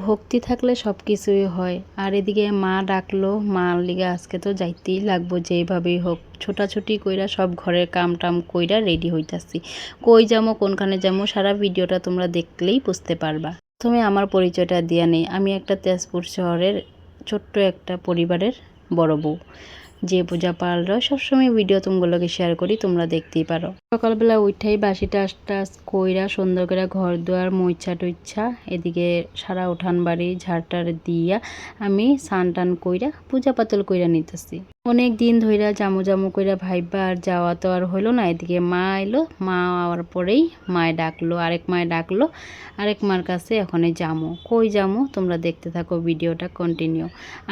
ভক্তি থাকলে সব কিছুই হয়। আর এদিকে মা ডাকলো, মার লিগে আজকে তো যাইতেই লাগবো যেভাবেই হোক। ছোটাছুটি কইরা সব ঘরের কাম টাম কইরা রেডি হইতাছি। কই যামো কোনখানে যামো সারা ভিডিওটা তোমরা দেখলেই বুঝতে পারবা। প্রথমে আমার পরিচয়টা দিয়া নেই। আমি একটা তেজপুর শহরের ছোট্ট একটা পরিবারের বড় বউ, যে পূজা পালরা সবসময় ভিডিও তোমাগুলোকে শেয়ার করি, তোমরা দেখতেই পারো। সকালবেলা উঠাই বাসি টাস টাস কইরা সুন্দর করে ঘর দুয়ার মুইচ্ছা টুইচ্ছা এদিকে সারা উঠান বাড়ি ঝাড়টার দিয়া আমি স্নান টান কইরা পূজা পাতল কইরা নিতেছি। অনেক দিন ধইরা জামু জামু কইরা ভাইবা আর যাওয়া তো আর হইলো না। এদিকে মা এলো, মা আওয়ার পরেই মায় ডাকলো, আরেক মায় ডাকলো, আরেক মার কাছে এখনে যামু। কই যামু তোমরা দেখতে থাকো ভিডিওটা কন্টিনিউ।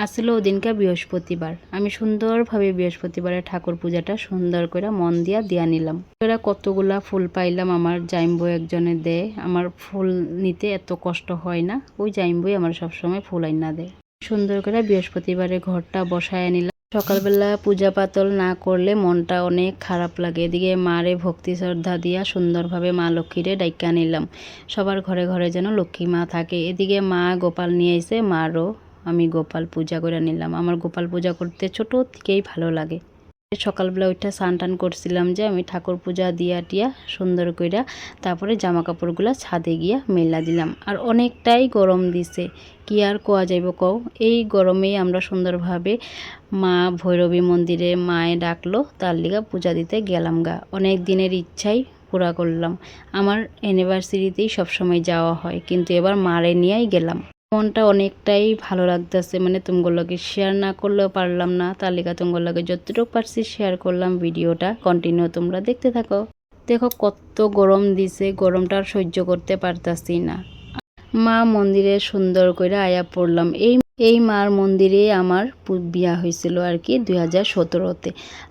আসলে ওদিনকা বৃহস্পতিবার, আমি সুন্দরভাবে বৃহস্পতিবারের ঠাকুর পূজাটা সুন্দর করে মন দিয়া নিলাম। এরা কতগুলা ফুল পাইলাম, আমার জাইম্বু একজনে দেয়। আমার ফুল নিতে এত কষ্ট হয় না, ওই জাইম্বুই আমার সবসময় ফুল আইনা দেয়। সুন্দর করে বৃহস্পতিবারে ঘরটা বসায় নিলাম। সকালবেলা পূজা পাতল না করলে মনটা অনেক খারাপ লাগে। এদিকে মারে ভক্তি শ্রদ্ধা দিয়া সুন্দরভাবে মা লক্ষ্মীরে ডাইকা নিলাম। সবার ঘরে ঘরে যেন লক্ষ্মী মা থাকে। এদিকে মা গোপাল নিয়ে এসে মারও আমি গোপাল পূজা করে নিলাম। আমার গোপাল পূজা করতে ছোট থেকেই ভালো লাগে। সকালবেলা ওইটা স্নান টান করছিলাম যে আমি ঠাকুর পূজা দিয়া টিয়া সুন্দর কইরা তারপরে জামা কাপড়গুলা ছাদে গিয়া মেলা দিলাম। আর অনেকটাই গরম দিছে, কি আর কোয়া যাইব কও। এই গরমেই আমরা সুন্দরভাবে মা ভৈরবী মন্দিরে মায়ে ডাকলো, তার লিগা পূজা দিতে গেলাম গা। অনেক দিনের ইচ্ছাই পুরা করলাম। আমার অ্যানিভার্সারিতেই সবসময় যাওয়া হয়, কিন্তু এবার মারে নিয়েই গেলাম। মনটা অনেকটাই ভালো লাগতেছে, মানে তোমাগুলোকে শেয়ার না করলেও পারলাম না। তার লিগা তোমাগুলোকে যতটুকু পারছি শেয়ার করলাম। ভিডিওটা কন্টিনিউ তোমরা দেখতে থাকো। দেখো কত গরম দিছে, গরমটা আর সহ্য করতে পারতাছি না। মা মন্দিরে সুন্দর করে আয়া পড়লাম। এই মার মন্দিরে আমার বিয়া হয়েছিল আর কি 2017-তে।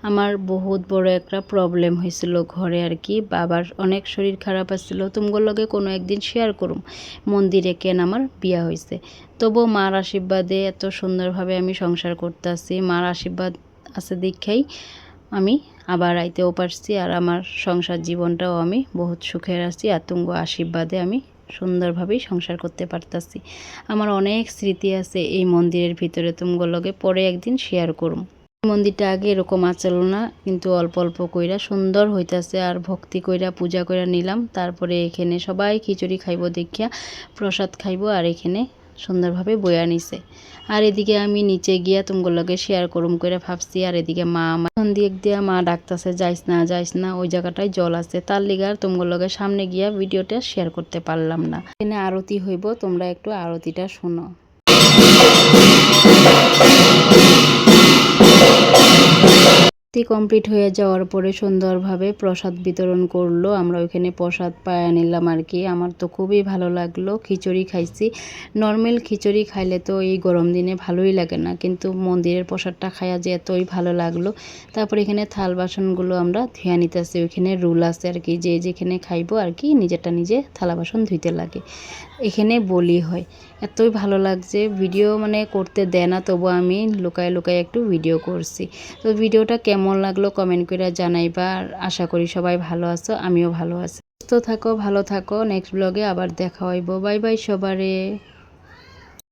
আমার বহুত বড় একটা প্রবলেম হয়েছিল ঘরে আর কি। বাবার অনেক শরীর খারাপ আসছিল, তোমার লগে কোনো একদিন শেয়ার করুম মন্দিরে কেন আমার বিয়া হয়েছে। তবু মার আশীর্বাদে এত সুন্দরভাবে আমি সংসার করতেছি। মার আশীর্বাদ আছে দেখেই আমি আবার আইতেও পারছি। আর আমার সংসার জীবনটাও আমি বহুত সুখের আছি, আর তুঙ্গ আশীর্বাদে আমি সুন্দরভাবেই সংসার করতে পারতাছি। আমার অনেক স্মৃতি আছে এই মন্দিরের ভিতরে, তুমগুলোকে পরে একদিন শেয়ার করুম। মন্দিরটা আগে এরকম আচলো না, কিন্তু অল্প অল্প কইরা সুন্দর হইতাছে। আর ভক্তি কইরা পূজা কইরা নিলাম। তারপরে এখানে সবাই খিচুড়ি খাইব দেখিয়া প্রসাদ খাইব, আর এখানে সুন্দরভাবে বয়া নিছে। আর এদিকে আমি নিচে গিয়া তুমগুলোকে শেয়ার করুম করে ভাবছি। আর এদিকে মা আমার দিক দিয়া মা ডাকতেছে যাইস না, ওই জায়গাটায় জল আছে। তার লিগার তুমগুলোকে সামনে গিয়া ভিডিওটা শেয়ার করতে পারলাম না। এখানে আরতি হইব, তোমরা একটু আরতিটা শোনো। কমপ্লিট হয়ে যাওয়ার পরে সুন্দরভাবে প্রসাদ বিতরণ করলো। আমরা ওইখানে প্রসাদ পায়া নিলাম আর কি। আমার তো খুবই ভালো লাগলো। খিচুড়ি খাইছি। নর্মাল খিচুড়ি খাইলে তো এই গরম দিনে ভালোই লাগে না, কিন্তু মন্দিরের প্রসাদটা খাইয়া যে এতই ভালো লাগলো। তারপর এখানে থাল বাসনগুলো আমরা ধুয়া নিতেছি। ওইখানে রুল আছে আর কি, যে যেখানে খাইবো আর কি নিজেরটা নিজে থালা বাসন ধুইতে লাগে। এখানে বলি হয়, এতই ভালো লাগছে। ভিডিও মানে করতে দেয় না, তবু আমি লুকায় লুকায় একটু ভিডিও করছি। তো ভিডিওটা কেমন লাগলো কমেন্ট করে জানাইবা। আর আশা করি সবাই ভালো আছো, আমিও ভালো আছি। সুস্থ থাকো, ভালো থাকো। নেক্সট ব্লগে আবার দেখা হইব। বাই বাই সবারে।